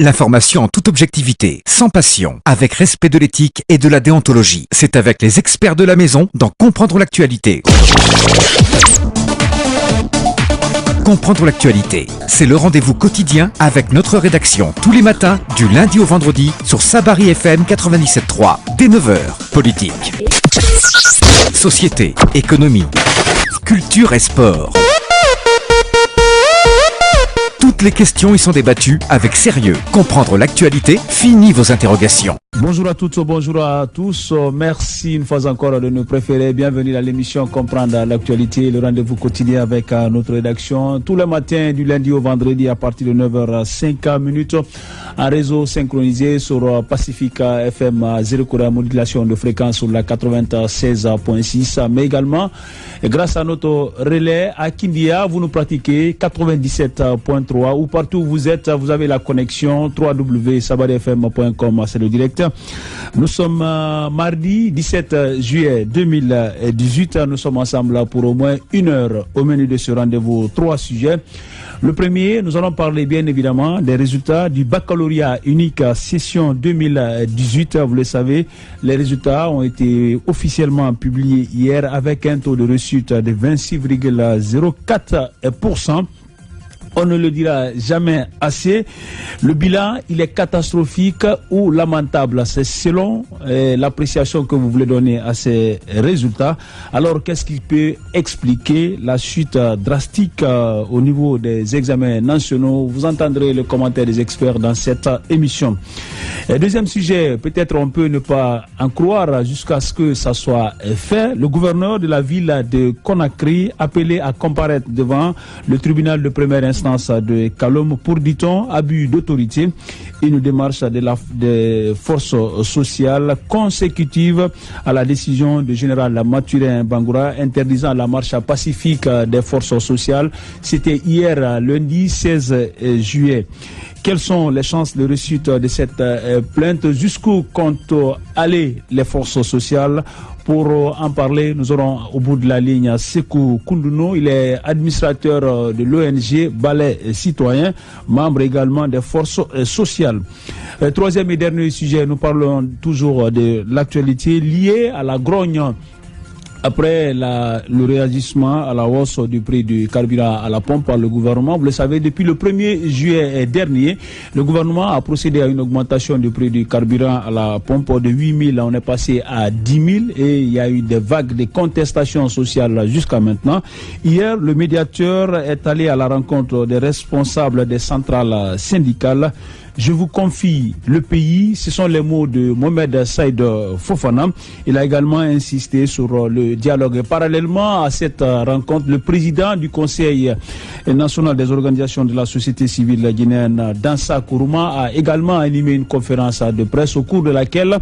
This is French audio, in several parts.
L'information en toute objectivité, sans passion, avec respect de l'éthique et de la déontologie. C'est avec les experts de la maison dans Comprendre l'actualité. Comprendre l'actualité, c'est le rendez-vous quotidien avec notre rédaction tous les matins, du lundi au vendredi, sur Sabari FM 97.3, dès 9h. Politique, société, économie, culture et sport. Toutes les questions y sont débattues avec sérieux. Comprendre l'actualité, fini vos interrogations. Bonjour à toutes, bonjour à tous. Merci une fois encore de nous préférer. Bienvenue à l'émission Comprendre l'actualité, le rendez-vous quotidien avec notre rédaction. Tous les matins du lundi au vendredi à partir de 9h05 en réseau synchronisé sur Pacific FM 0 modulation de fréquence sur la 96.6. Mais également, grâce à notre relais à Kindia, vous nous pratiquez 97.3 ou partout où vous êtes, vous avez la connexion www.sabarifm.com, c'est le direct. Nous sommes mardi 17 juillet 2018. Nous sommes ensemble pour au moins une heure. Au menu de ce rendez-vous, 3 sujets. Le premier, nous allons parler bien évidemment des résultats du baccalauréat unique session 2018. Vous le savez, les résultats ont été officiellement publiés hier avec un taux de réussite de 26,04%. On ne le dira jamais assez. Le bilan, il est catastrophique ou lamentable. C'est selon l'appréciation que vous voulez donner à ces résultats. Alors, qu'est-ce qui peut expliquer la chute drastique au niveau des examens nationaux? Vous entendrez le commentaire des experts dans cette émission. Deuxième sujet, peut-être on peut ne pas en croire jusqu'à ce que ça soit fait. Le gouverneur de la ville de Conakry appelé à comparaître devant le tribunal de première instance de Kalom pour, dit-on, abus d'autorité. Une démarche des forces sociales consécutive à la décision du général Mathurin Bangoura interdisant la marche pacifique des forces sociales. C'était hier, lundi 16 juillet. Quelles sont les chances de réussite de cette plainte? Jusqu'où comptent aller les forces sociales? Pour en parler, nous aurons au bout de la ligne Sekou Koundouno. Il est administrateur de l'ONG Balai Citoyen, membre également des forces sociales. Troisième et dernier sujet, nous parlons toujours de l'actualité liée à la grogne. Après le réagissement à la hausse du prix du carburant à la pompe par le gouvernement, vous le savez, depuis le 1er juillet dernier, le gouvernement a procédé à une augmentation du prix du carburant à la pompe de 8 000, on est passé à 10 000 et il y a eu des vagues de contestations sociales jusqu'à maintenant. Hier, le médiateur est allé à la rencontre des responsables des centrales syndicales. Je vous confie le pays, ce sont les mots de Mohamed Saïd Fofana. Il a également insisté sur le dialogue. Parallèlement à cette rencontre, le président du Conseil national des organisations de la société civile guinéenne, Dansa Kourouma, a également animé une conférence de presse au cours de laquelle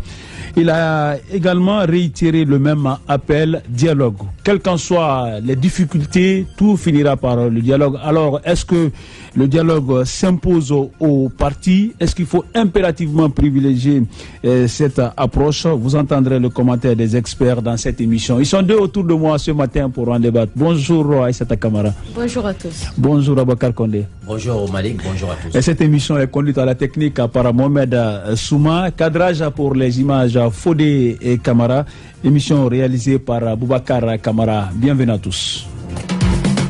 il a également réitéré le même appel, dialogue. Quelles qu'en soient les difficultés, tout finira par le dialogue. Alors, est-ce que le dialogue s'impose aux partis? Est-ce qu'il faut impérativement privilégier cette approche? Vous entendrez le commentaire des experts dans cette émission. Ils sont deux autour de moi ce matin pour en débattre. Bonjour Aïssata Kamara. Bonjour à tous. Bonjour Abakar Kondé. Bonjour Malik, bonjour à tous. Et cette émission est conduite à la technique par Mohamed Souma. Cadrage pour les images Fodé et Kamara. Émission réalisée par Boubacar Kamara. Bienvenue à tous.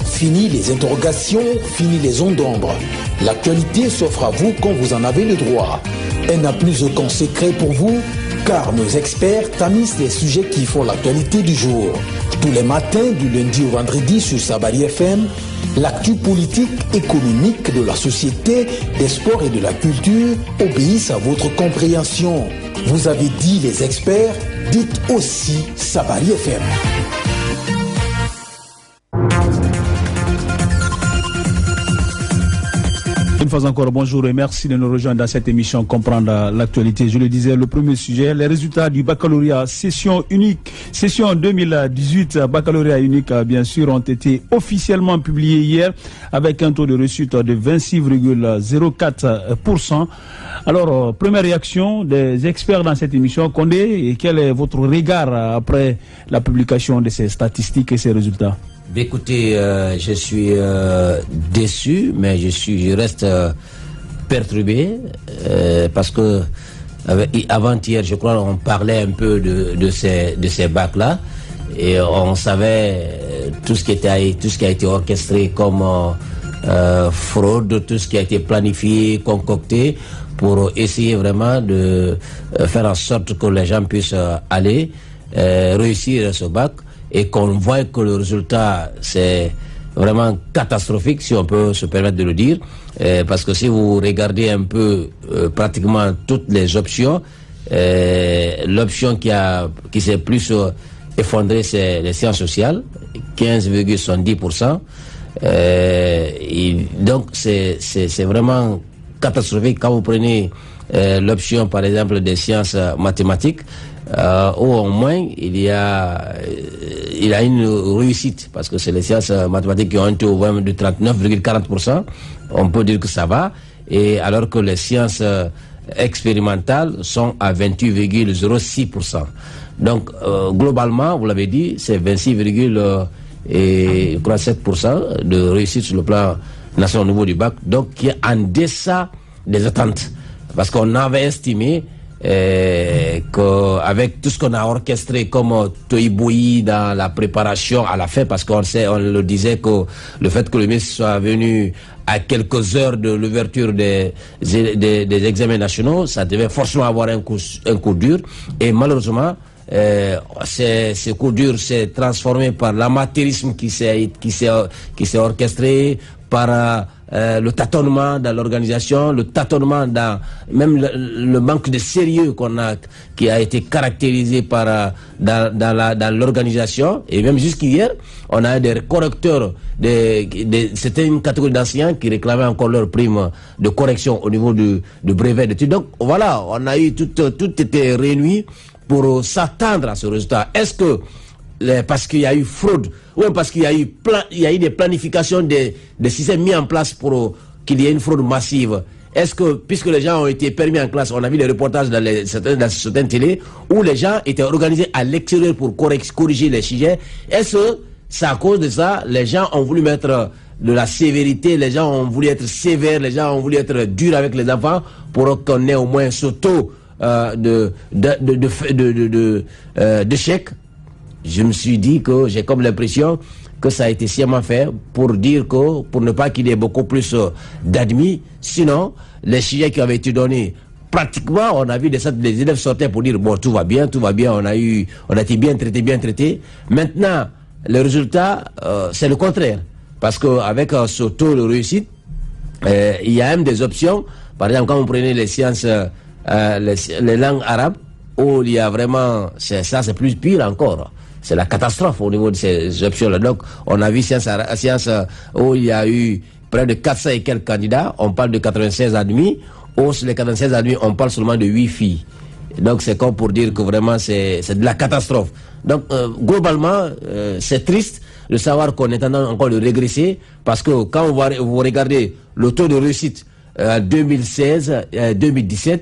Fini les interrogations, fini les ondes d'ombre. L'actualité s'offre à vous quand vous en avez le droit. Elle n'a plus aucun secret pour vous, car nos experts tamisent les sujets qui font l'actualité du jour. Tous les matins, du lundi au vendredi sur Sabari FM, l'actu politique, économique, de la société, des sports et de la culture obéissent à votre compréhension. Vous avez dit les experts, dites aussi Sabari FM. Une fois encore, bonjour et merci de nous rejoindre dans cette émission Comprendre l'actualité. Je le disais, le premier sujet, les résultats du baccalauréat session unique, session 2018, baccalauréat unique, bien sûr, ont été officiellement publiés hier avec un taux de réussite de 26,04%. Alors, première réaction des experts dans cette émission. Condé, et quel est votre regard après la publication de ces statistiques et ces résultats? Écoutez, je suis déçu, mais je reste perturbé parce que avant-hier, je crois, on parlait un peu de ces bacs-là et on savait tout ce qui a été orchestré comme fraude, tout ce qui a été planifié, concocté pour essayer vraiment de faire en sorte que les gens puissent aller réussir ce bac et qu'on voit que le résultat c'est vraiment catastrophique, si on peut se permettre de le dire, parce que si vous regardez un peu pratiquement toutes les options, l'option qui s'est plus effondrée, c'est les sciences sociales, 15,70%. Donc c'est vraiment catastrophique quand vous prenez l'option par exemple des sciences mathématiques, où au moins il y a une réussite parce que c'est les sciences mathématiques qui ont un taux de 39,40%, on peut dire que ça va, et alors que les sciences expérimentales sont à 28,06%. Donc globalement, vous l'avez dit, c'est 26,7% de réussite sur le plan national au niveau du bac, donc qui est en deçà des attentes, parce qu'on avait estimé qu'avec tout ce qu'on a orchestré comme toïboui dans la préparation à la fin, parce on le disait que le fait que le ministre soit venu à quelques heures de l'ouverture des examens nationaux, ça devait forcément avoir un coup dur, et malheureusement ce coup dur s'est transformé par l'amateurisme qui s'est orchestré, par le tâtonnement dans l'organisation, le tâtonnement dans même le manque de sérieux qui a été caractérisé par dans l'organisation. Et même jusqu'hier, on a des correcteurs, c'était une catégorie d'enseignants qui réclamaient encore leur prime de correction au niveau du brevet d'études. Donc voilà, on a eu tout était réuni pour s'attendre à ce résultat. Est-ce que parce qu'il y a eu fraude, ou parce qu'il y a eu des planifications des systèmes mis en place pour qu'il y ait une fraude massive? Est-ce que, puisque les gens ont été permis en classe, on a vu des reportages dans certaines télés, où les gens étaient organisés à l'extérieur pour corriger les sujets, est-ce que c'est à cause de ça, les gens ont voulu mettre de la sévérité, les gens ont voulu être sévères, les gens ont voulu être durs avec les enfants, pour qu'on ait au moins ce taux d'échec? Je me suis dit que j'ai comme l'impression que ça a été sciemment fait pour ne pas qu'il y ait beaucoup plus d'admis. Sinon, les sujets qui avaient été donnés, pratiquement, on a vu des élèves sortir pour dire bon, tout va bien, on a été bien traité. Maintenant, le résultat, c'est le contraire. Parce qu'avec ce taux de réussite, il y a même des options. Par exemple, quand vous prenez les sciences, les langues arabes, où il y a vraiment, c'est plus pire encore. C'est la catastrophe au niveau de ces options-là. Donc, on a vu sciences où il y a eu près de 400 et quelques candidats. On parle de 96 admis. Ou sur les 96 admis, on parle seulement de 8 filles. Donc, c'est comme pour dire que vraiment, c'est de la catastrophe. Donc, globalement, c'est triste de savoir qu'on est en train encore de régresser, parce que quand vous regardez le taux de réussite 2016-2017,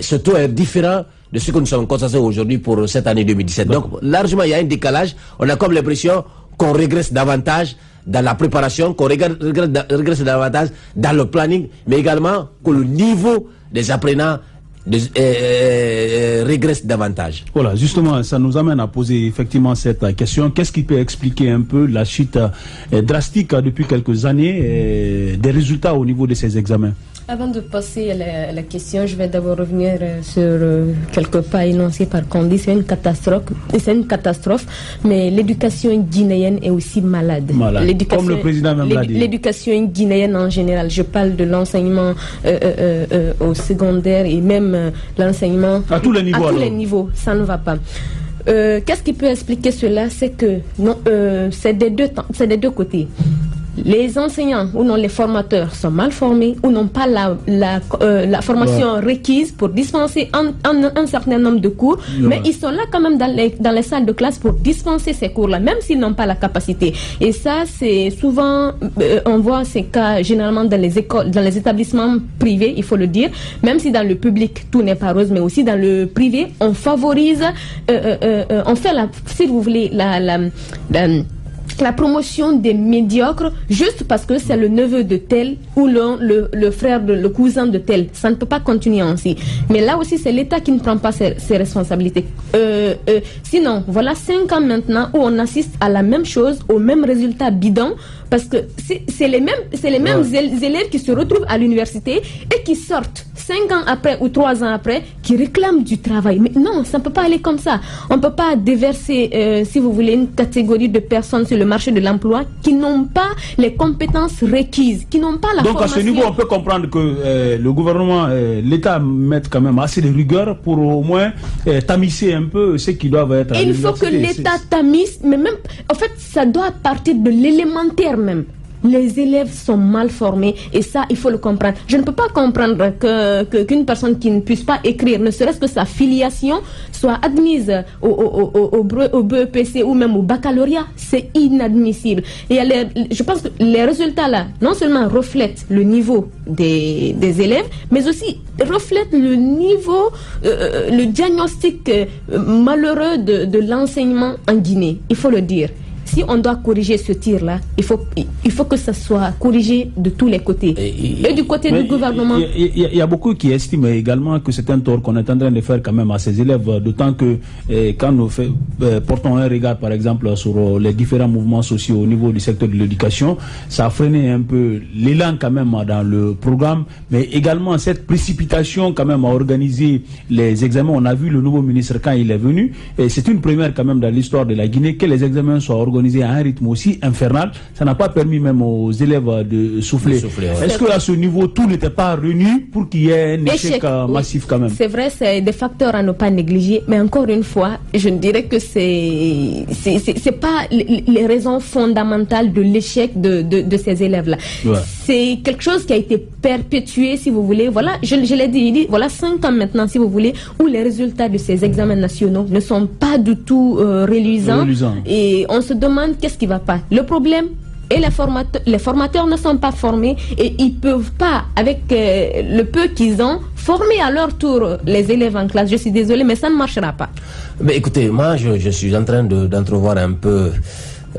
ce taux est différent de ce que nous sommes constatés aujourd'hui pour cette année 2017. Donc, largement, il y a un décalage. On a comme l'impression qu'on régresse davantage dans la préparation, qu'on régresse davantage dans le planning, mais également que le niveau des apprenants régresse davantage. Voilà, justement, ça nous amène à poser effectivement cette question. Qu'est-ce qui peut expliquer un peu la chute drastique depuis quelques années des résultats au niveau de ces examens? Avant de passer à la question, je vais d'abord revenir sur quelques pas énoncés par Condé. C'est une catastrophe, mais l'éducation guinéenne est aussi malade. Comme le président même l'a dit. L'éducation guinéenne en général, je parle de l'enseignement au secondaire et même l'enseignement à tous les niveaux. À tous les niveaux, ça ne va pas. Qu'est-ce qui peut expliquer cela? C'est que c'est des deux côtés. Les enseignants ou non les formateurs sont mal formés ou n'ont pas la formation requise pour dispenser un certain nombre de cours, mais ils sont là quand même dans les salles de classe pour dispenser ces cours-là, même s'ils n'ont pas la capacité. Et ça, c'est souvent, on voit ces cas généralement dans les écoles, dans les établissements privés, il faut le dire, même si dans le public tout n'est pas rose, mais aussi dans le privé, on favorise, on fait si vous voulez, la promotion des médiocres juste parce que c'est le neveu de tel ou le frère, le cousin de tel. Ça ne peut pas continuer ainsi. Mais là aussi, c'est l'État qui ne prend pas ses responsabilités. Sinon, voilà 5 ans maintenant où on assiste à la même chose, au même résultat bidon, parce que c'est les mêmes élèves qui se retrouvent à l'université et qui sortent 5 ans après ou 3 ans après, qui réclament du travail. Mais non, ça ne peut pas aller comme ça. On ne peut pas déverser, si vous voulez, une catégorie de personnes sur le marché de l'emploi qui n'ont pas les compétences requises, qui n'ont pas la formation. Donc à ce niveau, on peut comprendre que le gouvernement, l'État mette quand même assez de rigueur pour au moins tamiser un peu ceux qui doivent être à l'université. Il faut que l'État tamise, mais même, en fait, ça doit partir de l'élémentaire même. Les élèves sont mal formés et ça, il faut le comprendre. Je ne peux pas comprendre qu'une personne qui ne puisse pas écrire, ne serait-ce que sa filiation, soit admise au BEPC ou même au baccalauréat. C'est inadmissible. Et je pense que les résultats là, non seulement reflètent le niveau des élèves, mais aussi reflètent le niveau, le diagnostic malheureux de l'enseignement en Guinée. Il faut le dire. Si on doit corriger ce tir-là, il faut que ça soit corrigé de tous les côtés. Et du côté du gouvernement. Il y a beaucoup qui estiment également que c'est un tort qu'on est en train de faire quand même à ces élèves, d'autant que quand nous portons un regard par exemple sur les différents mouvements sociaux au niveau du secteur de l'éducation, ça a freiné un peu l'élan quand même dans le programme, mais également cette précipitation quand même à organiser les examens. On a vu le nouveau ministre quand il est venu, et c'est une première quand même dans l'histoire de la Guinée que les examens soient organisé à un rythme aussi infernal. Ça n'a pas permis même aux élèves de souffler. Ouais. Est-ce qu'à ce niveau, tout n'était pas réuni pour qu'il y ait un échec massif quand même? C'est vrai, c'est des facteurs à ne pas négliger, mais encore une fois, je dirais que c'est pas les raisons fondamentales de l'échec de ces élèves-là. Ouais. C'est quelque chose qui a été perpétué, si vous voulez. Voilà, je l'ai dit, voilà 5 ans maintenant, si vous voulez, où les résultats de ces examens nationaux ne sont pas du tout reluisants. Et on se demande qu'est-ce qui ne va pas. Le problème, et les formateurs ne sont pas formés et ils ne peuvent pas, avec le peu qu'ils ont, former à leur tour les élèves en classe. Je suis désolée, mais ça ne marchera pas. Mais écoutez, moi, je suis en train d'entrevoir un peu...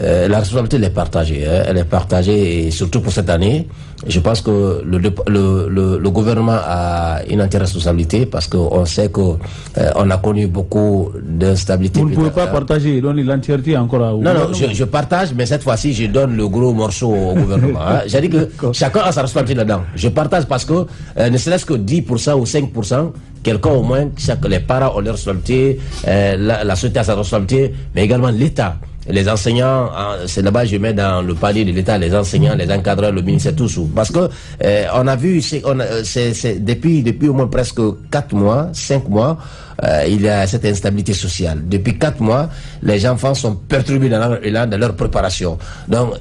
la responsabilité, elle est partagée. Elle est partagée, et surtout pour cette année. Je pense que le gouvernement a une entière responsabilité, parce qu'on sait qu'on a connu beaucoup d'instabilité. Vous ne pouvez pas partager, donner l'entièreté encore au gouvernement. Non, je partage, mais cette fois-ci, je donne le gros morceau au gouvernement. J'ai dit que chacun a sa responsabilité là-dedans. Je partage parce que ne serait-ce que 10% ou 5%, quelqu'un au moins, les parents ont leur responsabilité, la société a sa responsabilité, mais également l'État. Les enseignants, c'est là-bas je mets dans le panier de l'État les enseignants, les encadreurs, le ministère, tous. Parce que on a vu, c'est depuis au moins presque 4 mois, 5 mois, il y a cette instabilité sociale. Depuis 4 mois, les enfants sont perturbés dans leur préparation. Donc,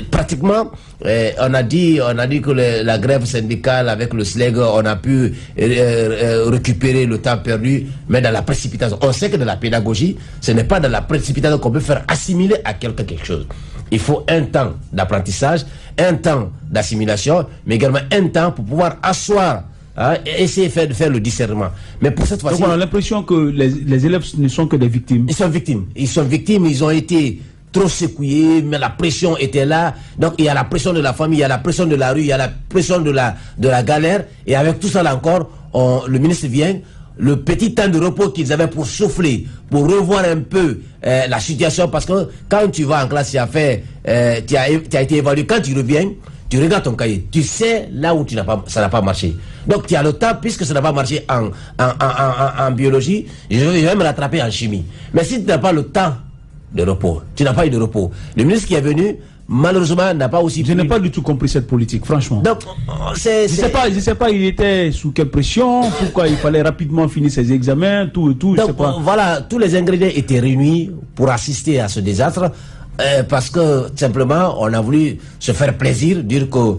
pratiquement, on a dit que la grève syndicale avec le SLEG, on a pu récupérer le temps perdu, mais dans la précipitation. On sait que dans la pédagogie, ce n'est pas dans la précipitation qu'on peut faire assimiler à quelqu'un quelque chose. Il faut un temps d'apprentissage, un temps d'assimilation, mais également un temps pour pouvoir asseoir, essayer de faire le discernement. Mais pour cette fois-ci... Donc on a l'impression que les élèves ne sont que des victimes. Ils sont victimes, ils ont été trop secoués, mais la pression était là. Donc il y a la pression de la famille, il y a la pression de la rue, il y a la pression de la galère. Et avec tout ça là encore, le ministre vient, le petit temps de repos qu'ils avaient pour souffler, pour revoir un peu la situation, parce que quand tu vas en classe, tu as été évalué, quand tu reviens, tu regardes ton cahier, tu sais là où ça n'a pas marché. Donc tu as le temps, puisque ça n'a pas marché en biologie, je vais me rattraper en chimie. Mais si tu n'as pas le temps de repos, tu n'as pas eu de repos. Le ministre qui est venu, malheureusement, n'a pas aussi... Je n'ai pas du tout compris cette politique, franchement. Donc, je sais pas, il était sous quelle pression, pourquoi il fallait rapidement finir ses examens, tout. Donc, je sais pas. Voilà, tous les ingrédients étaient réunis pour assister à ce désastre. Parce que, simplement, on a voulu se faire plaisir, dire qu'on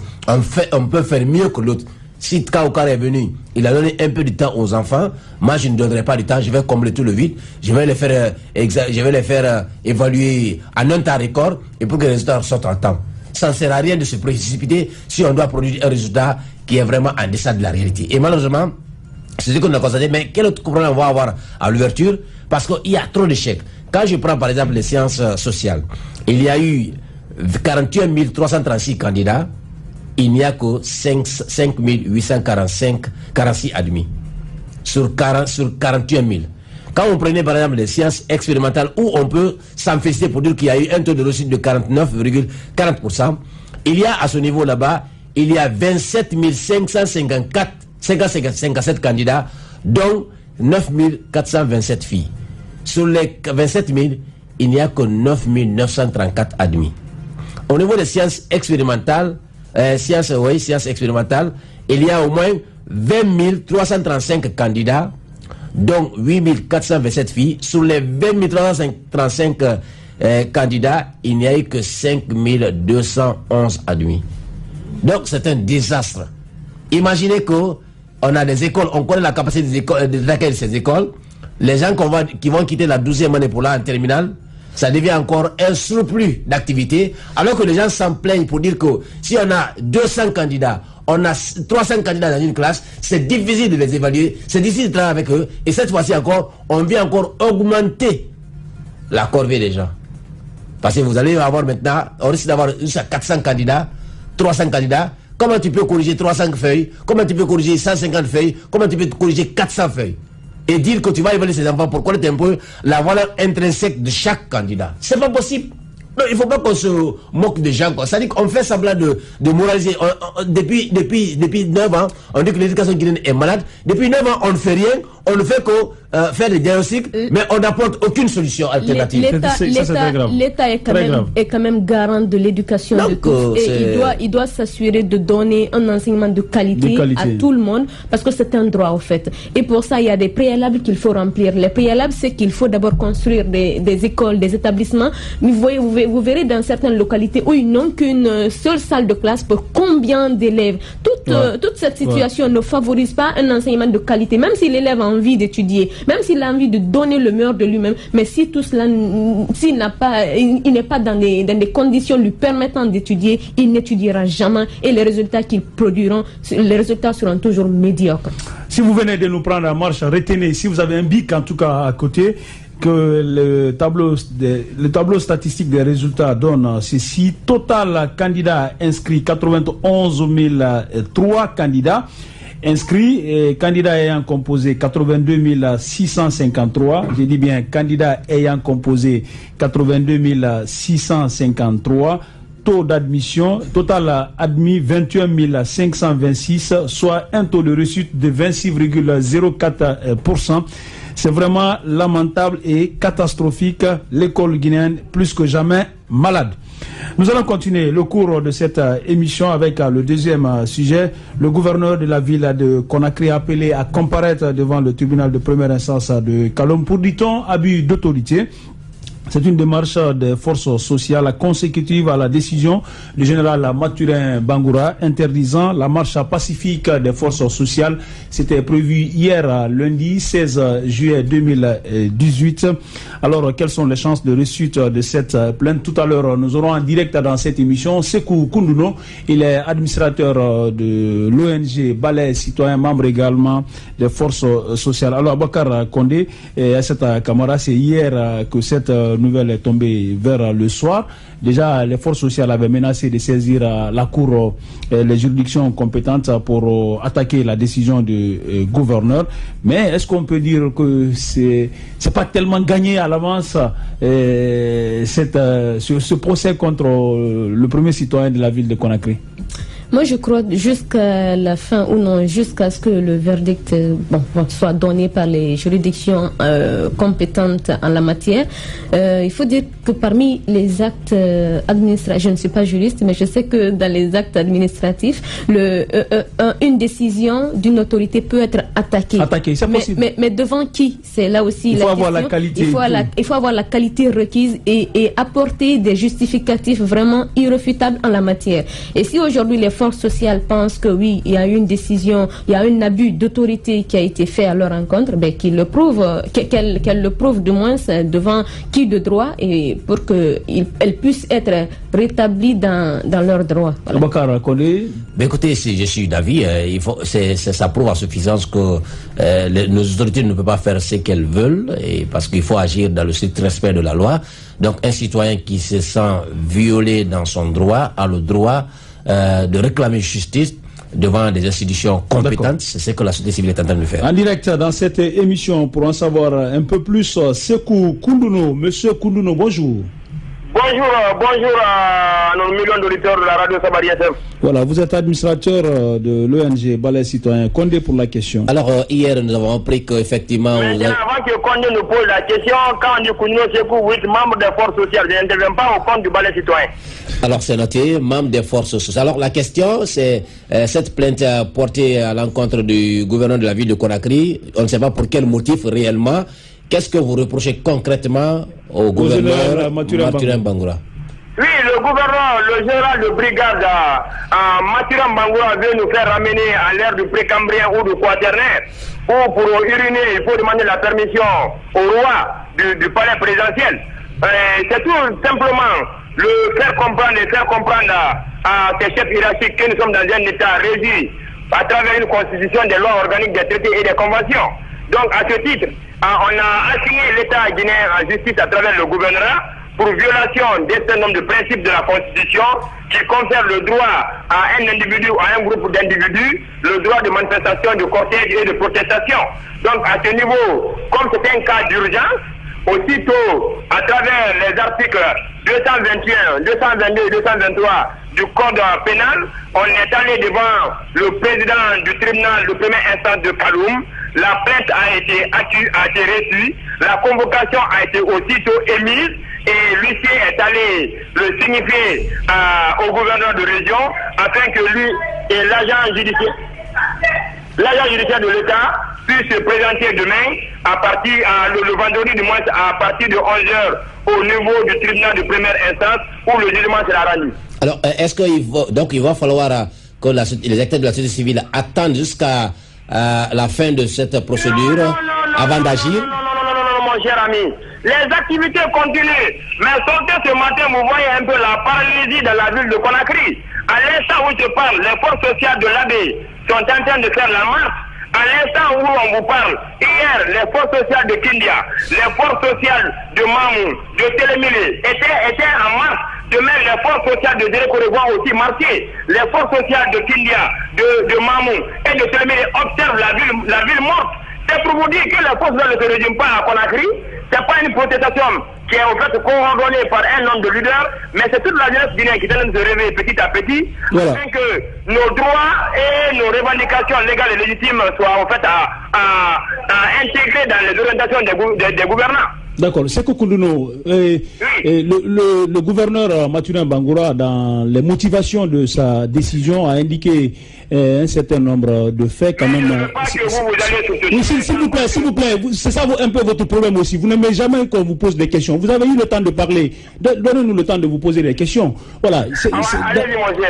peut faire mieux que l'autre. Si Kaokar est venu, il a donné un peu de temps aux enfants. Moi, je ne donnerai pas du temps. Je vais combler tout le vide. Je vais les faire évaluer en un temps record, et pour que les résultats sortent en temps. Ça ne sert à rien de se précipiter si on doit produire un résultat qui est vraiment en deçà de la réalité. Et malheureusement, c'est ce qu'on a constaté. Mais quel autre problème on va avoir à l'ouverture? Parce qu'il y a trop d'échecs. Quand je prends par exemple les sciences sociales, il y a eu 41 336 candidats, il n'y a que 5 846 admis sur 41 000. Quand on prenait par exemple les sciences expérimentales, où on peut s'en féliciter pour dire qu'il y a eu un taux de réussite de 49,40%, il y a à ce niveau là-bas, il y a 27 557 candidats, dont 9 427 filles. Sur les 27 000, il n'y a que 9 934 admis. Au niveau des sciences expérimentales, sciences expérimentales, il y a au moins 20 335 candidats, dont 8 427 filles. Sur les 20 335 candidats, il n'y a eu que 5 211 admis. Donc c'est un désastre. Imaginez qu'on a des écoles, on connaît la capacité d'accueil de ces écoles. Les gens qui vont quitter la 12e année pour là en terminale, ça devient encore un surplus d'activité, alors que les gens s'en plaignent pour dire que si on a 200 candidats, on a 300 candidats dans une classe, c'est difficile de les évaluer, c'est difficile de travailler avec eux, et cette fois-ci encore, on vient encore augmenter la corvée des gens. Parce que vous allez avoir maintenant, on risque d'avoir jusqu'à 400 candidats, 300 candidats. Comment tu peux corriger 300 feuilles? Comment tu peux corriger 150 feuilles? Comment tu peux corriger 400 feuilles? Et dire que tu vas évaluer ces enfants pour connaître un peu la valeur intrinsèque de chaque candidat. C'est pas possible. Non, il ne faut pas qu'on se moque des gens. C'est-à-dire qu'on fait semblant de moraliser. Depuis 9 ans, on dit que l'éducation guinéenne est malade. Depuis 9 ans, on ne fait rien. On ne fait que faire des diagnostics, mais on n'apporte aucune solution alternative. L'État est quand même garant de l'éducation de tous. Et il doit s'assurer de donner un enseignement de qualité à tout le monde, parce que c'est un droit, au fait. Et pour ça, il y a des préalables qu'il faut remplir. Les préalables, c'est qu'il faut d'abord construire des écoles, des établissements. Mais vous verrez dans certaines localités où ils n'ont qu'une seule salle de classe pour combien d'élèves. Toute cette situation ne favorise pas un enseignement de qualité, même si l'élève a envie d'étudier, même s'il a envie de donner le meilleur de lui-même, mais si tout cela, il n'est pas dans des conditions lui permettant d'étudier, il n'étudiera jamais, et les résultats qu'il produiront, les résultats seront toujours médiocres. Si vous venez de nous prendre en marche, retenez, si vous avez un bic en tout cas à côté, que le tableau statistique des résultats donne ceci: total candidats inscrits 91 003 candidats inscrits, et candidats ayant composé 82 653, je dis bien candidats ayant composé 82 653, taux d'admission, total admis 21 526, soit un taux de réussite de 26,04%. C'est vraiment lamentable et catastrophique. L'école guinéenne plus que jamais malade. Nous allons continuer le cours de cette émission avec le deuxième sujet. Le gouverneur de la ville de Conakry a appelé à comparaître devant le tribunal de première instance de Kalom pour, dit-on, abus d'autorité. C'est une démarche des forces sociales consécutive à la décision du général Mathurin Bangoura interdisant la marche pacifique des forces sociales. C'était prévu hier, lundi 16 juillet 2018. Alors, quelles sont les chances de réussite de cette plainte? Tout à l'heure, nous aurons en direct dans cette émission Sekou Koundouno. Il est administrateur de l'ONG Balai Citoyen, membre également des forces sociales. Alors, Bakar Kondé et Asseta Kamara, c'est hier que cette nouvelle est tombée vers le soir. Déjà, les forces sociales avaient menacé de saisir la Cour, les juridictions compétentes pour attaquer la décision du gouverneur. Mais est-ce qu'on peut dire que c'est pas tellement gagné à l'avance ce procès contre le premier citoyen de la ville de Conakry? Moi, je crois jusqu'à la fin, ou non, jusqu'à ce que le verdict soit donné par les juridictions compétentes en la matière. Il faut dire que parmi les actes administratifs, je ne suis pas juriste, mais je sais que dans les actes administratifs, une décision d'une autorité peut être attaquée. C'est possible. Mais devant qui? C'est là aussi la question. Avoir la qualité. Il faut avoir la qualité requise et apporter des justificatifs vraiment irréfutables en la matière. Et si aujourd'hui les forces sociales pensent que oui, il y a une décision, il y a un abus d'autorité qui a été fait à leur encontre, qu'ils le prouvent, qu'elles le prouvent du moins devant qui de droit et pour qu'elles puissent être rétablies dans leurs droits. Voilà. Écoutez, si je suis d'avis, ça prouve à suffisance que nos autorités ne peuvent pas faire ce qu'elles veulent, parce qu'il faut agir dans le strict respect de la loi. Donc un citoyen qui se sent violé dans son droit a le droit de réclamer justice devant des institutions compétentes. C'est ce que la société civile est en train de faire. En direct dans cette émission, pour en savoir un peu plus, Sekou Koundouno. Monsieur Koundouno, bonjour. Bonjour à nos millions d'auditeurs de la radio Sabari FM. Voilà, vous êtes administrateur de l'ONG Balai Citoyen. Condé pour la question. Alors, hier, nous avons appris qu'effectivement... Avant que Condé nous pose la question, quand on dit Koundouno Sekou, vous êtes membre des forces sociales, je n'interviens pas au compte du Balai Citoyen. Alors, c'est noté, membre des forces sociales. Alors, la question, c'est cette plainte portée à l'encontre du gouverneur de la ville de Conakry. On ne sait pas pour quel motif réellement. Qu'est-ce que vous reprochez concrètement au gouverneur Mathurin Bangoura? Oui, le gouverneur, le général de brigade Mathurin Bangoura veut nous faire ramener à l'ère du précambrien ou du quaternaire, où pour uriner, il faut demander la permission au roi du palais présidentiel. C'est tout simplement le faire comprendre à ces chefs hiérarchiques que nous sommes dans un état régi à travers une constitution, des lois organiques, des traités et des conventions. Donc, à ce titre, on a assigné l'État guinéen en justice à travers le gouvernement pour violation d'un certain nombre de principes de la Constitution qui confèrent le droit à un individu ou à un groupe d'individus le droit de manifestation, de cortège et de protestation. Donc, à ce niveau, comme c'est un cas d'urgence, aussitôt, à travers les articles 221, 222 et 223 du Code pénal, on est allé devant le président du tribunal de première instance de Kaloum. La plainte a été reçue, la convocation a été aussitôt émise et l'huissier est allé le signifier au gouverneur de région afin que lui et l'agent judiciaire de l'État puissent se présenter demain à partir le vendredi du mois à partir de 11h au niveau du tribunal de première instance où le jugement sera rendu. Alors, est-ce qu'il va falloir que les acteurs de la société civile attendent jusqu'à la fin de cette procédure avant d'agir? Non, mon cher ami. Les activités continuent. Mais sortez ce matin, vous voyez un peu la paralysie dans la ville de Conakry. À l'instant où je parle, les forces sociales de l'AB sont en train de faire la marche. À l'instant où on vous parle, hier, les forces sociales de Kindia, les forces sociales de Mamou, de Télémilé étaient en marche. Demain, les forces sociales de Déré-Koré vont aussi marcher. Les forces sociales de Kindia, de Mamou et de Télémilé observent la ville morte. C'est pour vous dire que les forces sociales ne se résument pas à Conakry. C'est pas une protestation qui est en fait coordonnée par un nombre de leaders, mais c'est toute la jeunesse guinéenne qui est en train de se réveiller petit à petit, afin que nos droits et nos revendications légales et légitimes soient en fait à intégrer dans les orientations des gouvernants. D'accord. Sekou Koundouno, le gouverneur Mathurin Bangoura, dans les motivations de sa décision, a indiqué un certain nombre de faits quand même. Oui, s'il vous plaît, c'est ça un peu votre problème aussi. Vous n'aimez jamais qu'on vous pose des questions. Vous avez eu le temps de parler. Donnez-nous le temps de vous poser des questions. Voilà.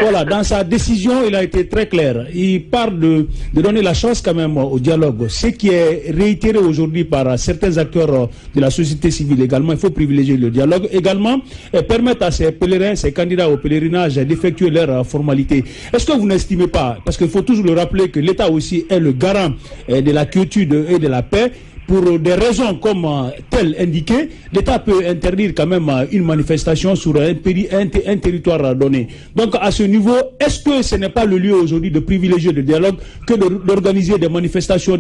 Voilà. Dans sa décision, il a été très clair. Il parle de donner la chance quand même au dialogue. Ce qui est réitéré aujourd'hui par certains acteurs de la société civile également. Il faut privilégier le dialogue. Également, permettre à ces pèlerins, ces candidats au pèlerinage d'effectuer leurs formalités. Est-ce que vous n'estimez pas, parce qu'il faut toujours le rappeler que l'État aussi est le garant de la quiétude et de la paix, pour des raisons comme telles indiquées, l'État peut interdire quand même une manifestation sur un territoire donné. Donc à ce niveau, est-ce que ce n'est pas le lieu aujourd'hui de privilégier le dialogue que d'organiser des manifestations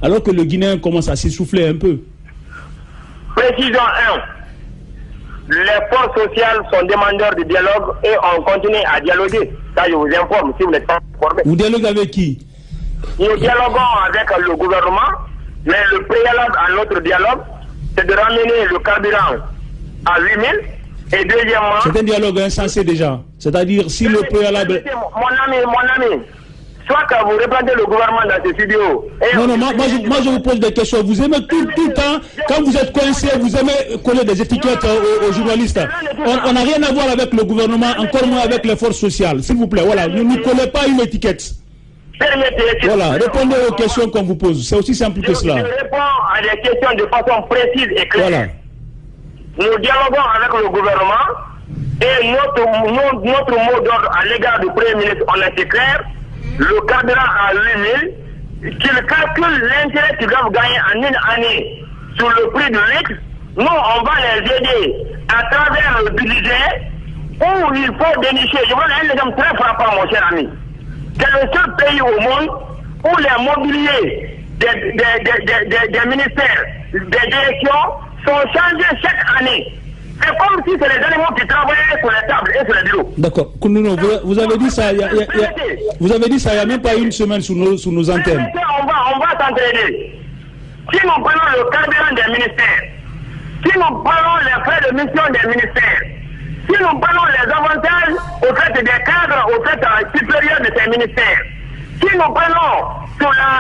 alors que le Guinéen commence à s'essouffler un peu? Précision 1. Les forces sociales sont demandeurs de dialogue et on continue à dialoguer. Ça, je vous informe si vous n'êtes pas informé. Vous dialoguez avec qui? Nous dialoguons avec le gouvernement, mais le préalable à notre dialogue, c'est de ramener le carburant à 8 000. Et deuxièmement... C'est un dialogue insensé déjà. C'est-à-dire si le préalable... Mon ami, soit que vous représentez le gouvernement dans ce studio. Non, moi je vous pose des questions. Vous aimez tout le temps, quand vous êtes coincé, vous aimez coller des étiquettes aux journalistes. On n'a rien à voir avec le gouvernement, encore moins avec les forces sociales. S'il vous plaît, voilà, ne nous collez pas une étiquette. Voilà, répondez aux questions qu'on vous pose. C'est aussi simple que cela. Je réponds à des questions de façon précise et claire. Voilà. Nous dialoguons avec le gouvernement et notre mot d'ordre à l'égard du Premier ministre, on a été clair. Le carburant à 8 000, qu'il calcule l'intérêt qu'ils doivent gagner en une année sur le prix de litre. Nous, on va les aider à travers le budget où il faut dénicher. Je vois un exemple très frappant, mon cher ami. C'est le seul pays au monde où les mobiliers des ministères, des directions sont changés chaque année. C'est comme si c'est les animaux qui travaillaient sur les tables et sur les bureaux. D'accord. Vous avez dit ça il y a même pas une semaine sous nos antennes. On va s'entraider. Si nous prenons le carburant des ministères, si nous prenons les frais de mission des ministères, si nous prenons les avantages au fait des cadres, au fait supérieurs de ces ministères, si nous prenons sur la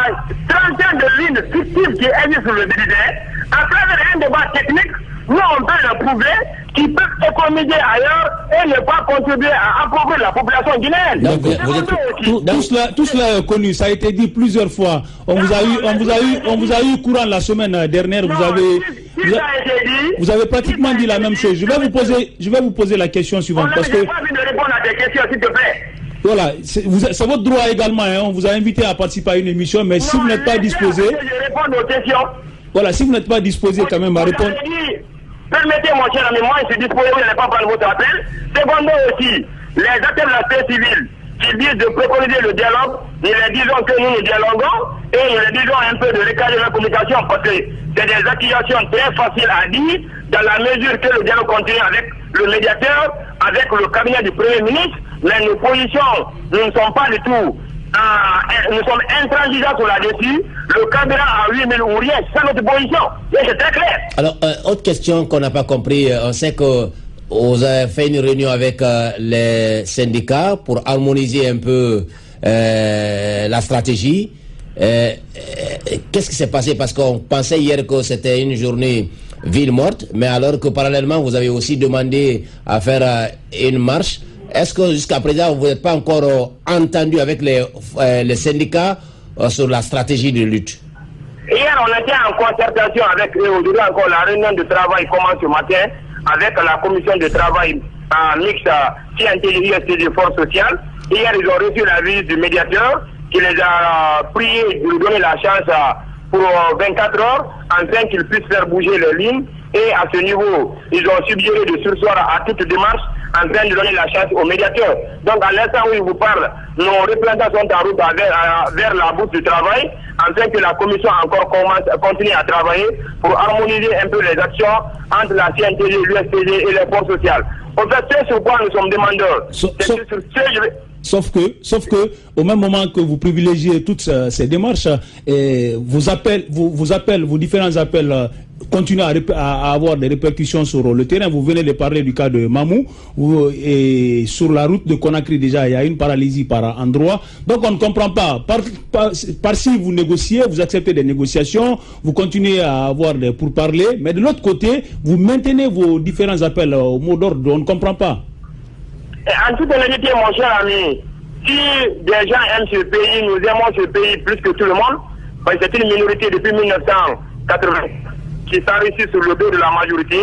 trentaine de lignes fictives qui existent sur le budget, à travers un débat technique, nous on peut le prouver qu'ils peuvent économiser ailleurs et ne pas contribuer à appauvrir la population guinéenne. Tout cela est connu, ça a été dit plusieurs fois. On vous a eu courant la semaine dernière. Vous avez pratiquement dit la même chose. Je vais vous poser la question suivante parce que. Pas envie de répondre à tes questions, s'il te plaît. Voilà, c'est votre droit également. Hein. On vous a invité à participer à une émission, mais si vous n'êtes pas disposé. Je réponds aux questions. Voilà, si vous n'êtes pas disposé quand même à répondre. Permettez, mon cher ami, moi je suis disponible, je n'ai pas prendre votre appel. Secondo aussi, les acteurs de la société civile qui disent de préconiser le dialogue, nous les disons que nous dialoguons et nous les disons un peu de recadrer la communication parce que c'est des accusations très faciles à dire dans la mesure que le dialogue continue avec le médiateur, avec le cabinet du Premier ministre, mais nos positions, nous ne sommes pas du tout. Nous sommes intransigeants sur là-dessus. Le carburant à 8 000 ou rien, c'est notre position. Et c'est très clair. Alors, autre question qu'on n'a pas compris. On sait que vous avez fait une réunion avec les syndicats pour harmoniser un peu la stratégie. Qu'est-ce qui s'est passé? Parce qu'on pensait hier que c'était une journée ville morte, mais alors que parallèlement, vous avez aussi demandé à faire une marche. Est-ce que jusqu'à présent, vous n'êtes pas encore entendu avec les syndicats sur la stratégie de lutte? Hier, on était en concertation avec eux. Aujourd'hui encore, la réunion de travail commence ce matin avec la commission de travail mixte CNTI de force sociale. Hier, ils ont reçu la visite du médiateur qui les a priés de lui donner la chance pour 24 heures afin qu'ils puissent faire bouger les lignes. Et à ce niveau, ils ont suggéré de surseoir à toute démarche en train de donner la chance aux médiateurs. Donc à l'instant où il vous parle, nos représentants sont en route vers la bouche du travail, afin que la commission encore continue à travailler pour harmoniser un peu les actions entre la CNTD, l'USTD et les forces sociales. En fait, c'est sur quoi nous sommes demandeurs. Sauf que, au même moment que vous privilégiez toutes ces démarches, vos différents appels continuent à avoir des répercussions sur le terrain. Vous venez de parler du cas de Mamou, et sur la route de Conakry déjà, il y a une paralysie par endroit. Donc on ne comprend pas. Par-ci, vous négociez, vous acceptez des négociations, vous continuez à avoir des pourparlers, mais de l'autre côté, vous maintenez vos différents appels au mot d'ordre. On ne comprend pas. En toute honnêteté, mon cher ami, si des gens aiment ce pays, nous aimons ce pays plus que tout le monde, parce que c'est une minorité depuis 1980 qui s'enrichit sur le dos de la majorité.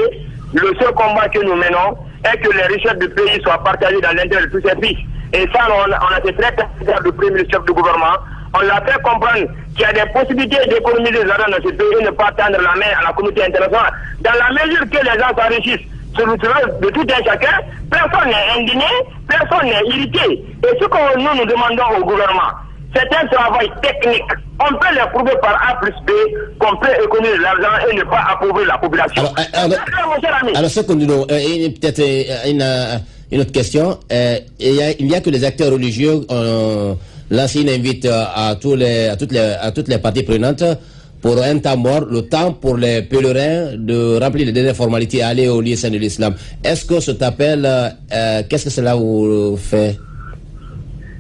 Le seul combat que nous menons est que les richesses du pays soient partagées dans l'intérêt de tous ses fils. Et ça, on a été très clair du Premier ministre du gouvernement. On l'a fait comprendre qu'il y a des possibilités d'économiser les argent dans ce pays et ne pas tendre la main à la communauté internationale. Dans la mesure que les gens s'enrichissent de tout un chacun, personne n'est indigné, personne n'est irrité. Et ce que nous demandons au gouvernement, c'est un travail technique. On peut le prouver par A plus B qu'on peut économiser l'argent et ne pas appauvrir la population. Alors, ce que nous peut-être une autre question. Il y a que les acteurs religieux lancé une invite à toutes les parties prenantes pour un temps mort, le temps pour les pèlerins de remplir les dernières formalités et aller au lieu saint de l'islam. Est-ce que cet appel, qu'est-ce que cela vous fait?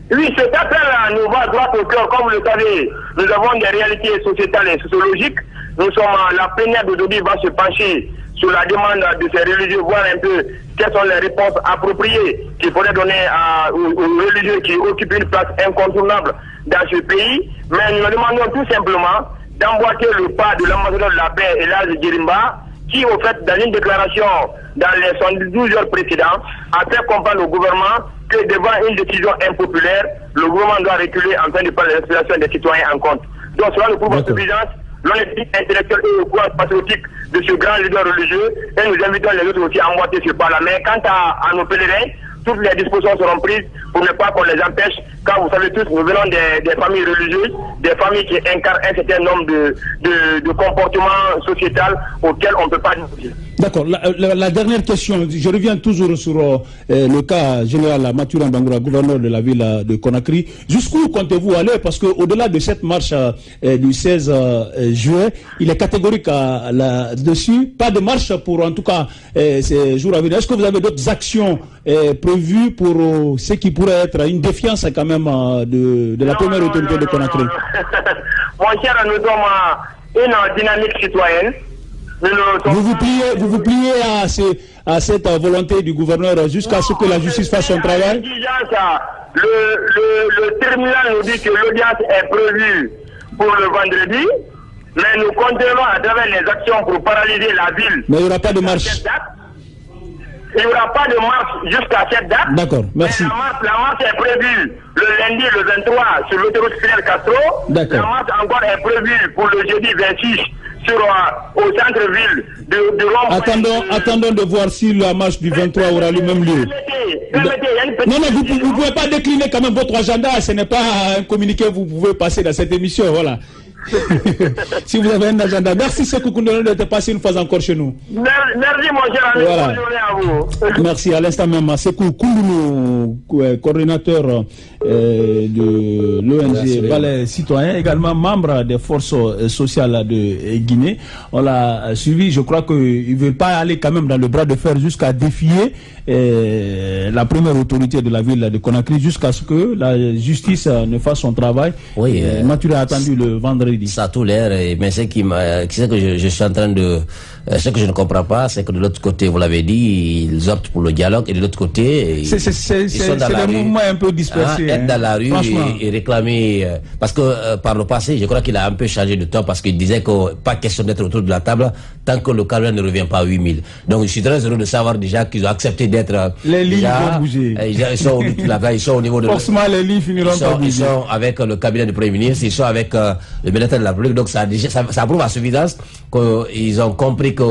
Oui, cet appel nous va droit au cœur, comme vous le savez, nous avons des réalités sociétales et sociologiques. Nous sommes, la plénière d'aujourd'hui va se pencher sur la demande de ces religieux, voir un peu quelles sont les réponses appropriées qu'il faudrait donner aux religieux qui occupent une place incontournable dans ce pays. Mais nous demandons tout simplement d'emboîter le pas de l'ambassadeur de la paix, Elhadji Djirimba, qui, au fait, dans une déclaration dans les 72 heures précédentes, a fait comprendre au gouvernement que devant une décision impopulaire, le gouvernement doit reculer en train de prendre l'inspiration des citoyens en compte. Donc, cela nous prouve en suffisance l'honnêteté intellectuelle et le courage patriotique de ce grand leader religieux, et nous invitons les autres aussi à emboîter ce pas-là. Mais quant à nos pèlerins, toutes les dispositions seront prises pour ne pas qu'on les empêche, car vous savez tous, nous venons des familles religieuses, des familles qui incarnent un certain nombre de comportements sociétals auxquels on ne peut pas dire. D'accord. La dernière question, je reviens toujours sur le cas général Mathurin Bangoura, gouverneur de la ville de Conakry. Jusqu'où comptez-vous aller? Parce qu'au-delà de cette marche du 16 juin, il est catégorique là-dessus. Pas de marche pour, en tout cas, ces jours à venir. Est-ce que vous avez d'autres actions prévues pour ce qui pourrait être une défiance quand même de la première autorité de Conakry? Mon cher, nous sommes une dynamique citoyenne. Vous vous pliez à cette volonté du gouverneur jusqu'à ce que la justice fasse son travail? Le tribunal nous dit que l'audience est prévue pour le vendredi, mais nous continuerons à travers les actions pour paralyser la ville. Mais il n'y aura pas de marche? Il n'y aura pas de marche jusqu'à cette date. D'accord, merci. La marche est prévue le lundi, le 23, sur l'autoroute Fidel Castro. D'accord. La marche encore est prévue pour le jeudi 26 au centre-ville de Rome. Attendons de voir si la marche du 23 aura le même lieu. Non, vous ne pouvez pas décliner quand même votre agenda. Ce n'est pas un communiqué que vous pouvez passer dans cette émission. Voilà. Si vous avez un agenda. Merci Sékou Koundoulou d'être passé une fois encore chez nous. Merci mon cher ami. Voilà. Bonne journée à vous. Merci. À l'instant même, Sékou Koundoulou, coordinateur de l'ONG Valais Citoyens, également membre des forces sociales de Guinée. On l'a suivi. Je crois qu'il ne veut pas aller quand même dans le bras de fer jusqu'à défier la première autorité de la ville de Conakry jusqu'à ce que la justice ne fasse son travail. Oui. Mathieu a attendu le vendredi. Ça a tout l'air, mais ce que je suis en train de... ce que je ne comprends pas, c'est que de l'autre côté, vous l'avez dit, ils optent pour le dialogue, et de l'autre côté, ils sont dans la rue. C'est le mouvement un peu dispersé. Être dans la rue et réclamer... parce que par le passé, je crois qu'il a un peu changé de temps, parce qu'il disait que pas question d'être autour de la table tant que le carburant ne revient pas à 8000. Donc je suis très heureux de savoir déjà qu'ils ont accepté d'être... Les lignes vont bouger. Ils sont au niveau de... Forcément, les lignes finiront par bouger. Ils sont avec le cabinet du Premier ministre, ils sont avec le ministère de la République, donc ça prouve à suffisance qu'ils ont compris que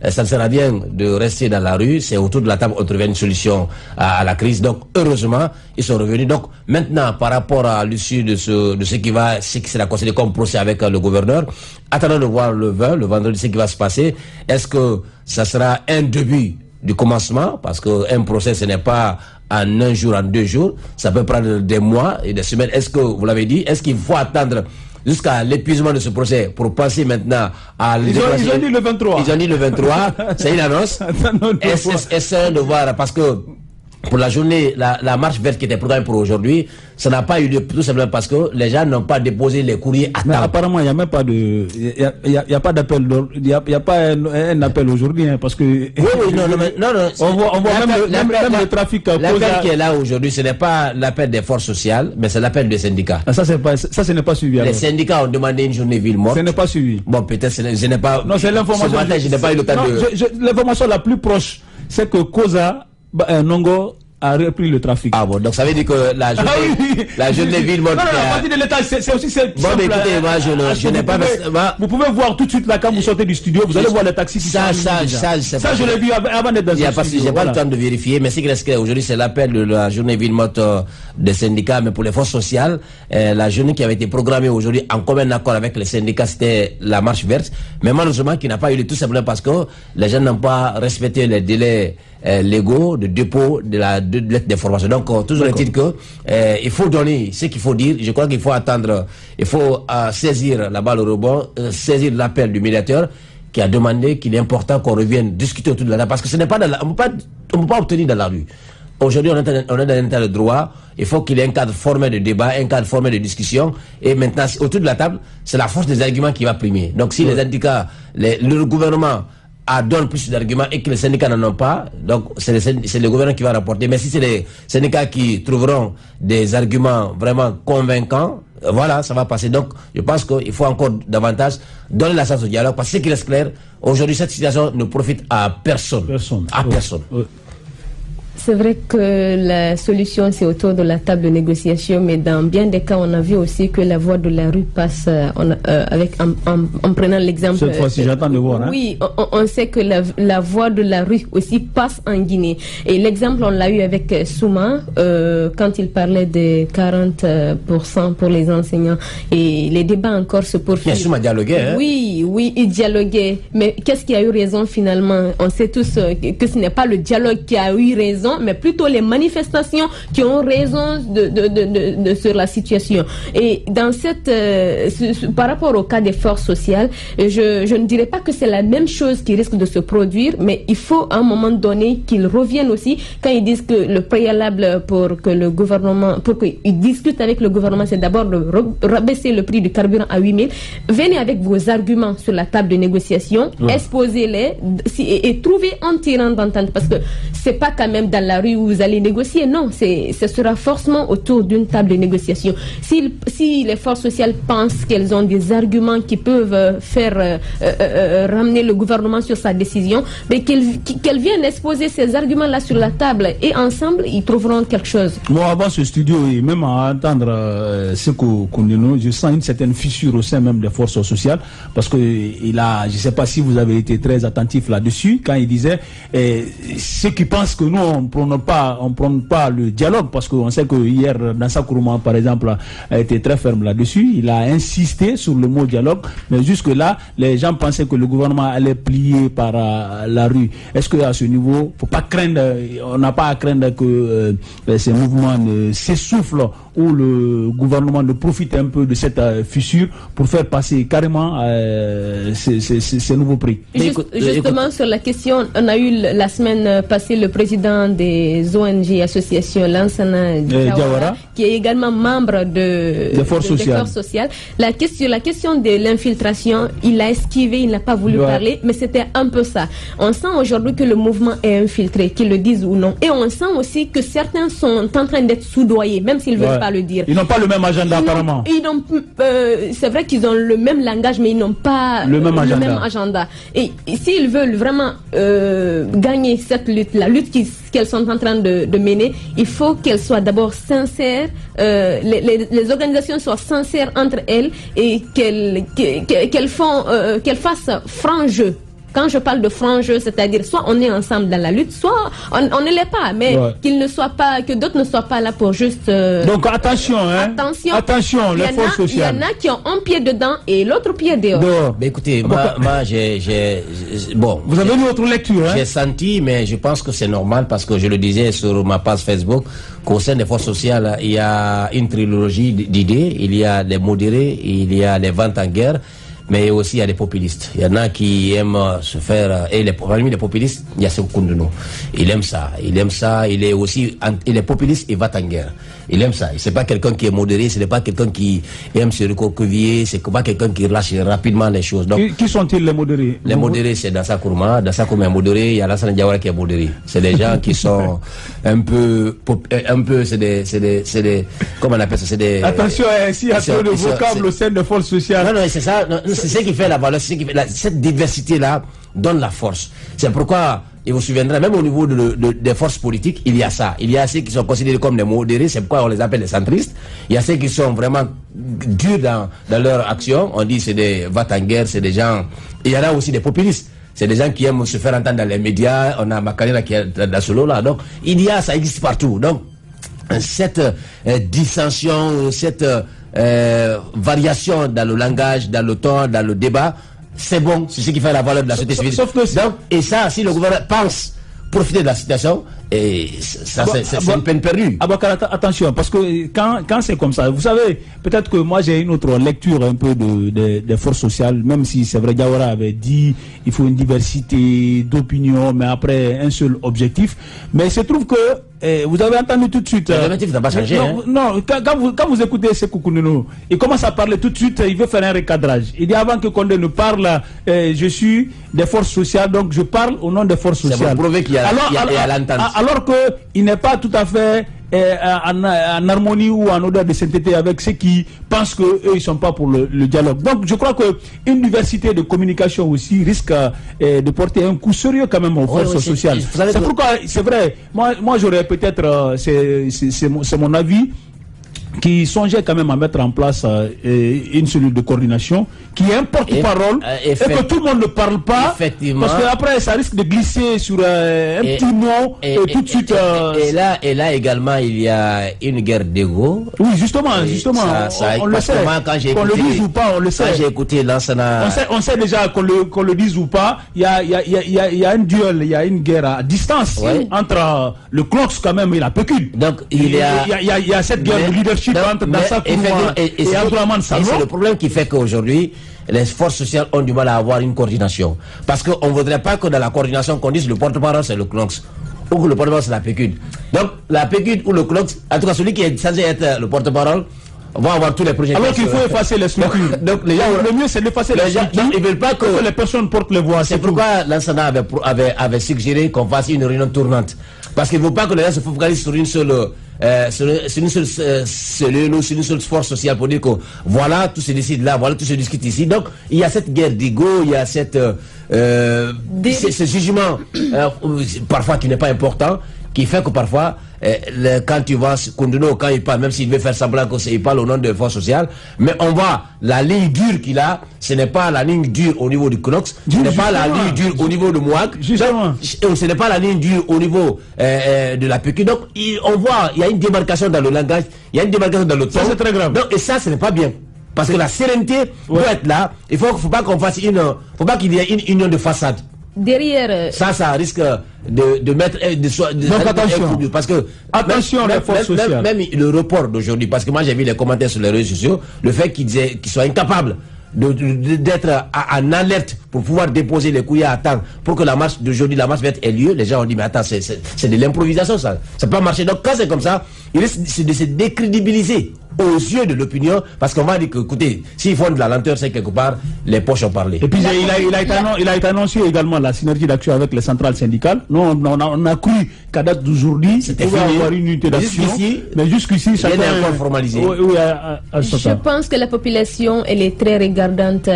ça ne sert à rien de rester dans la rue, c'est autour de la table qu'on trouve une solution à la crise. Donc heureusement, ils sont revenus. Donc maintenant, par rapport à l'issue de ce qui sera considéré comme procès avec le gouverneur, attendons de voir le vendredi, ce qui va se passer. Est-ce que ça sera un début du commencement, parce qu'un procès, ce n'est pas en un jour, en 2 jours, ça peut prendre des mois et des semaines. Est-ce que, vous l'avez dit, est-ce qu'il faut attendre jusqu'à l'épuisement de ce procès pour passer maintenant à... Ils ont dit le 23. Ils ont dit le 23, c'est une annonce. Essayons de voir, parce que pour la journée, la marche verte qui était programmée pour aujourd'hui, ça n'a pas eu lieu, tout simplement parce que les gens n'ont pas déposé les courriers à temps. Mais apparemment, il n'y a même pas de... Il y a pas d'appel, il n'y a pas un appel aujourd'hui, hein, parce que... Oui, non. On voit même le trafic... L'appel qui est là aujourd'hui, ce n'est pas l'appel des forces sociales, mais c'est l'appel des syndicats. Ça, ce n'est pas suivi. Les syndicats ont demandé une journée ville morte. Ce n'est pas suivi. Bon, peut-être je n'ai pas... Non, c'est l'information... Ce matin, je n'ai pas eu le temps de... L'information la plus proche, c'est que Koza Nongo a repris le trafic. Ah bon, donc ça veut dire que la journée ville morte... Non, la partie de l'État, c'est aussi simple. Bon, mais écoutez, moi, je n'ai pas... Vous pouvez voir tout de suite là, quand vous sortez du studio, vous allez voir les taxis qui sont... Ça, je l'ai vu avant d'être dans ce studio. J'ai pas le temps de vérifier, mais ce qui reste aujourd'hui, c'est l'appel de la journée ville morte des syndicats, mais pour les forces sociales, la journée qui avait été programmée aujourd'hui en commun accord avec les syndicats, c'était la marche verte, mais malheureusement qui n'a pas eu lieu, tout simplement parce que les gens n'ont pas respecté les délais légaux de dépôt de lettre d'information. Donc toujours est-il que il faut donner ce qu'il faut dire. Je crois qu'il faut attendre, il faut saisir la balle au rebond, saisir l'appel du médiateur qui a demandé qu'il est important qu'on revienne discuter autour de la table, parce que ce n'est pas on ne peut pas obtenir dans la rue. Aujourd'hui, on est dans un état de droit. Il faut qu'il y ait un cadre formel de débat, un cadre formel de discussion. Et maintenant, autour de la table, c'est la force des arguments qui va primer. Donc, si les syndicats, le gouvernement donne plus d'arguments et que les syndicats n'en ont pas, donc c'est le gouvernement qui va rapporter. Mais si c'est les syndicats qui trouveront des arguments vraiment convaincants, voilà, ça va passer. Donc, je pense qu'il faut encore davantage donner la chance au dialogue. Parce que ce qui reste clair, aujourd'hui, cette situation ne profite à personne. À personne. C'est vrai que la solution, c'est autour de la table de négociation, mais dans bien des cas, on a vu aussi que la voie de la rue passe en prenant l'exemple. Cette fois-ci, j'attends de voir. Oui, on sait que la voie de la rue aussi passe en Guinée. Et l'exemple, on l'a eu avec Souma, quand il parlait des 40% pour les enseignants. Et les débats encore se poursuivent. Mais Souma dialoguait, hein? Oui, il dialoguait. Mais qu'est-ce qui a eu raison finalement? On sait tous que ce n'est pas le dialogue qui a eu raison, mais plutôt les manifestations qui ont raison sur la situation. Et dans par rapport au cas des forces sociales, je ne dirais pas que c'est la même chose qui risque de se produire, mais il faut à un moment donné qu'ils reviennent aussi quand ils disent que le préalable pour qu'ils discutent avec le gouvernement, c'est d'abord de rabaisser le prix du carburant à 8 000. Venez avec vos arguments sur la table de négociation, exposez-les et trouvez un terrain d'entente, parce que c'est pas quand même dans la rue où vous allez négocier, non, ce sera forcément autour d'une table de négociation. Si les forces sociales pensent qu'elles ont des arguments qui peuvent faire ramener le gouvernement sur sa décision, mais qu'elles viennent exposer ces arguments-là sur la table et ensemble, ils trouveront quelque chose. Moi, avant ce studio, et même à entendre ce qu'on dit, je sens une certaine fissure au sein même des forces sociales, parce que je ne sais pas si vous avez été très attentif là-dessus, quand il disait ceux qui pensent que nous, on prône pas le dialogue, parce qu'on sait que hier, Dansa Kourouma, par exemple, a été très ferme là-dessus. Il a insisté sur le mot dialogue, mais jusque-là, les gens pensaient que le gouvernement allait plier par la rue. Est-ce qu'à ce niveau, on n'a pas à craindre que ces mouvements s'essoufflent, ou le gouvernement ne profite un peu de cette fissure pour faire passer carrément ces nouveaux prix? Justement, sur la question, on a eu la semaine passée le président des ONG associations, Lansana Diawara, qui est également membre des forces sociales. La question de l'infiltration, il a esquivé, il n'a pas voulu parler, mais c'était un peu ça. On sent aujourd'hui que le mouvement est infiltré, qu'ils le disent ou non. Et on sent aussi que certains sont en train d'être soudoyés, même s'ils ne veulent pas le dire. Ils n'ont pas le même agenda, apparemment. C'est vrai qu'ils ont le même langage, mais ils n'ont pas le même agenda. Et s'ils veulent vraiment gagner cette lutte, la lutte qu'elles sont en train de mener, il faut qu'elles soient d'abord sincères, les organisations soient sincères entre elles et qu'elles fassent franc jeu. Quand je parle de franc jeu, c'est-à-dire soit on est ensemble dans la lutte, soit on ne l'est pas, mais que d'autres ne soient pas là pour juste. Donc attention, les forces sociales. Il y en a qui ont un pied dedans et l'autre pied dehors. Mais écoutez, moi bon. Vous avez une autre lecture, J'ai senti, mais je pense que c'est normal, parce que je le disais sur ma page Facebook, qu'au sein des forces sociales, il y a une trilogie d'idées. Il y a les modérés, il y a les ventes en guerre, mais aussi il y a des populistes. Il y en a qui aiment se faire, et parmi les populistes, il y a Sékou Koundono. Il aime ça, il est populiste et va en guerre. Il aime ça. C'est pas quelqu'un qui est modéré, ce n'est pas quelqu'un qui aime se recroqueviller, c'est pas quelqu'un qui lâche rapidement les choses. Donc, qui sont-ils les modérés? Les modérés, c'est Dansa Kourouma. Dansa Kourouma est modéré, il y a Lansana Diawara qui est modéré. C'est des gens qui sont un peu, c'est des, comment on appelle ça, c'est des... Attention, s'il y a trop de vocables au sein de forces sociales. Non, c'est ça, c'est ce qui fait la valeur, cette diversité-là donne la force. C'est pourquoi, il vous souviendra, même au niveau des forces politiques, il y a ça. Il y a ceux qui sont considérés comme des modérés, c'est pourquoi on les appelle les centristes. Il y a ceux qui sont vraiment durs dans leur action. On dit c'est des va-t-en-guerre, c'est des gens... Il y en a aussi des populistes. C'est des gens qui aiment se faire entendre dans les médias. On a Makarena qui est dans ce lot-là. Donc, ça existe partout. Donc, cette dissension, cette variation dans le langage, dans le ton, dans le débat, c'est bon, c'est ce qui fait la valeur de la société civile. Et ça, si le gouvernement pense profiter de la situation, et ça, c'est une peine perdue. Attention, parce que quand c'est comme ça, vous savez, peut-être que moi j'ai une autre lecture un peu des forces sociales, même si c'est vrai, Diawara avait dit il faut une diversité d'opinions, mais après un seul objectif. Mais il se trouve que vous avez entendu tout de suite. L'objectif n'a pas changé. Non, quand vous écoutez Sékou Kounenou, il commence à parler tout de suite, il veut faire un recadrage. Il dit avant que Condé ne parle, je suis des forces sociales, donc je parle au nom des forces sociales. C'est pour prouver qu'il y a l'entente. Alors qu'il n'est pas tout à fait en harmonie ou en odeur de sainteté avec ceux qui pensent qu'eux, ils ne sont pas pour le dialogue. Donc je crois qu'une diversité de communication aussi risque de porter un coup sérieux quand même aux forces sociales. C'est pourquoi, c'est vrai, moi j'aurais peut-être, c'est mon avis, qui songeait quand même à mettre en place une cellule de coordination qui est un porte-parole et que tout le monde ne parle pas, parce qu'après ça risque de glisser sur un petit mot et tout de suite... Et là également il y a une guerre d'ego. Oui, justement, on le sait, qu'on le dise ou pas, on le sait. Quand j'ai écouté Lansana... On sait déjà qu'on le dise ou pas, il y a un duel, il y a une guerre à distance entre le Clox quand même et la PQ. Donc il y a cette guerre de leadership entre Nassa Kouroua et Abdourahmane Sallo. C'est le problème qui fait qu'aujourd'hui, les forces sociales ont du mal à avoir une coordination. Parce qu'on ne voudrait pas que dans la coordination qu'on dise le porte-parole c'est le Clox ou que le porte-parole c'est la PQ. Donc la PQ ou le Clox, en tout cas celui qui est censé être le porte-parole, va avoir tous les projets. Alors qu'il faut effacer les structures. Donc le mieux c'est d'effacer les structures. Ils ne veulent pas que les personnes portent les voix. C'est pourquoi Lansana avait suggéré qu'on fasse une réunion tournante. Parce qu'il ne veut pas que les gens se focalisent sur une seule cellule ou sur une seule force sociale pour dire que voilà tout se décide là, voilà tout se discute ici. Donc il y a cette guerre d'ego, il y a ce jugement parfois qui n'est pas important, qui fait que parfois quand tu vois Koundouno, quand il parle, même s'il veut faire semblant qu'il parle au nom de force sociale, mais on voit la ligne dure qu'il a, ce n'est pas la ligne dure au niveau du Clox, ce n'est pas la ligne dure au niveau de Mouak, ce n'est pas la ligne dure au niveau de la PQ. Donc on voit, il y a une démarcation dans le langage, il y a une démarcation dans le ton. Ça c'est très grave. Donc, et ça ce n'est pas bien. Parce que la sérénité doit être là. Il faut pas qu'on fasse faut pas qu'il y ait une union de façade. Derrière. Ça risque de mettre. Donc attention. Parce que. Attention les forces sociales. Même le report d'aujourd'hui, parce que moi j'ai vu les commentaires sur les réseaux sociaux, le fait qu'ils soient incapables d'être en alerte pour pouvoir déposer les couilles à temps pour que la marche d'aujourd'hui, la marche verte ait lieu. Les gens ont dit mais attends, c'est de l'improvisation ça peut pas marcher. Donc quand c'est comme ça, il risque de se décrédibiliser aux yeux de l'opinion, parce qu'on va dire que, écoutez, s'ils font de la lenteur, c'est quelque part, les poches ont parlé. Et puis il a été annoncé également la synergie d'action avec les centrales syndicales. Nous, on a cru qu'à date d'aujourd'hui, c'était pouvait avoir une unité d'action. Mais jusqu'ici, ça n'est encore formalisé. Je pense que la population, elle est très regardante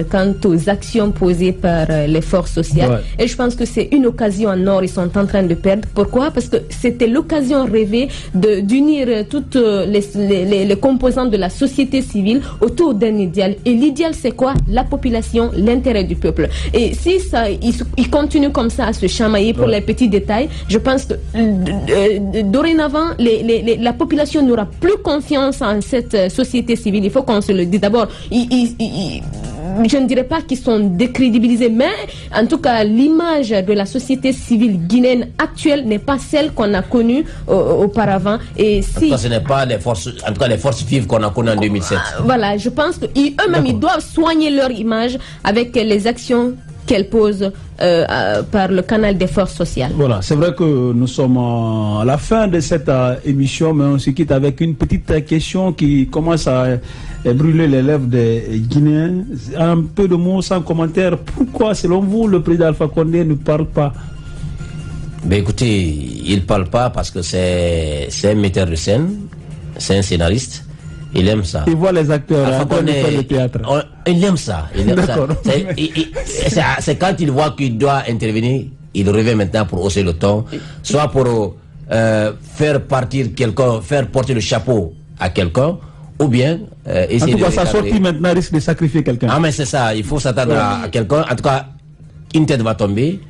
quant aux actions posées par les forces sociales. Ouais. Et je pense que c'est une occasion en or, ils sont en train de perdre. Pourquoi? Parce que c'était l'occasion rêvée d'unir toutes les composantes de la société civile autour d'un idéal. Et l'idéal, c'est quoi? La population, l'intérêt du peuple. Et si ça, ils continuent comme ça à se chamailler pour les petits détails, je pense que dorénavant, la population n'aura plus confiance en cette société civile. Il faut qu'on se le dise. D'abord, je ne dirais pas qu'ils sont décrédibilisés, mais en tout cas, l'image de la société civile guinéenne actuelle n'est pas celle qu'on a connue auparavant. Et si... En tout cas, ce n'est pas les forces, en tout cas, les forces vives qu'on a connues en 2007. Voilà, je pense qu'eux-mêmes, ils doivent soigner leur image avec les actions qu'elles posent par le canal des forces sociales. Voilà, c'est vrai que nous sommes à la fin de cette émission, mais on se quitte avec une petite question qui commence à brûler les lèvres des Guinéens. Un peu de mots sans commentaire. Pourquoi, selon vous, le président Alpha Condé ne parle pas? Ben écoutez, il ne parle pas parce que c'est un metteur de scène, c'est un scénariste. Il aime ça. Il voit les acteurs en train de faire le théâtre. Il aime ça. C'est quand il voit qu'il doit intervenir, il revient maintenant pour hausser le ton, soit pour faire partir quelqu'un, faire porter le chapeau à quelqu'un, ou bien essayer en tout cas, sa sortie maintenant risque de sacrifier quelqu'un. Ah mais c'est ça, il faut s'attendre à quelqu'un. En tout cas, une tête va tomber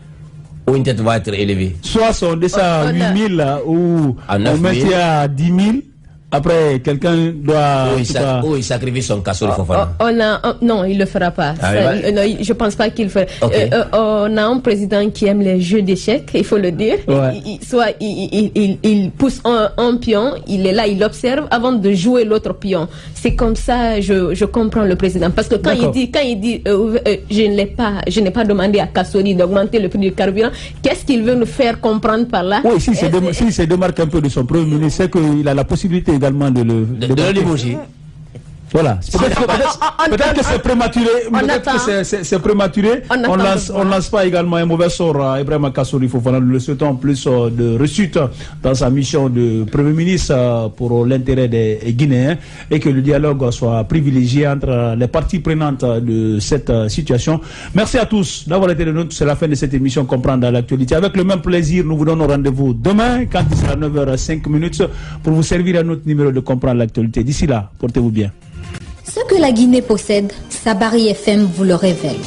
ou une tête va être élevée. Soit on descend à 8 000 ou on met à 10 000. Après, quelqu'un doit... il sacrifie son casserole Fofana. Non, il ne le fera pas. Non, je ne pense pas qu'il le fera. Okay. On a un président qui aime les jeux d'échecs, il faut le dire. Ouais. Il pousse un pion, il est là, il observe avant de jouer l'autre pion. C'est comme ça, je comprends le président. Parce que quand il dit je n'ai pas demandé à Kassori d'augmenter le prix du carburant, qu'est-ce qu'il veut nous faire comprendre par là? Oui, s'il se démarque un peu de son premier ministre, c'est qu'il a la possibilité également de le limoger. Voilà. Peut-être que c'est prématuré. C'est prématuré. On lance pas également un mauvais sort à Ibrahima Kassori Fofana. Nous le souhaitons plus de réussite dans sa mission de Premier ministre pour l'intérêt des Guinéens et que le dialogue soit privilégié entre les parties prenantes de cette situation. Merci à tous d'avoir été de nous. C'est la fin de cette émission Comprendre l'actualité. Avec le même plaisir, nous vous donnons rendez-vous demain quand il sera 9h05 pour vous servir à notre numéro de Comprendre l'actualité. D'ici là, portez-vous bien. Ce que la Guinée possède, Sabari FM vous le révèle.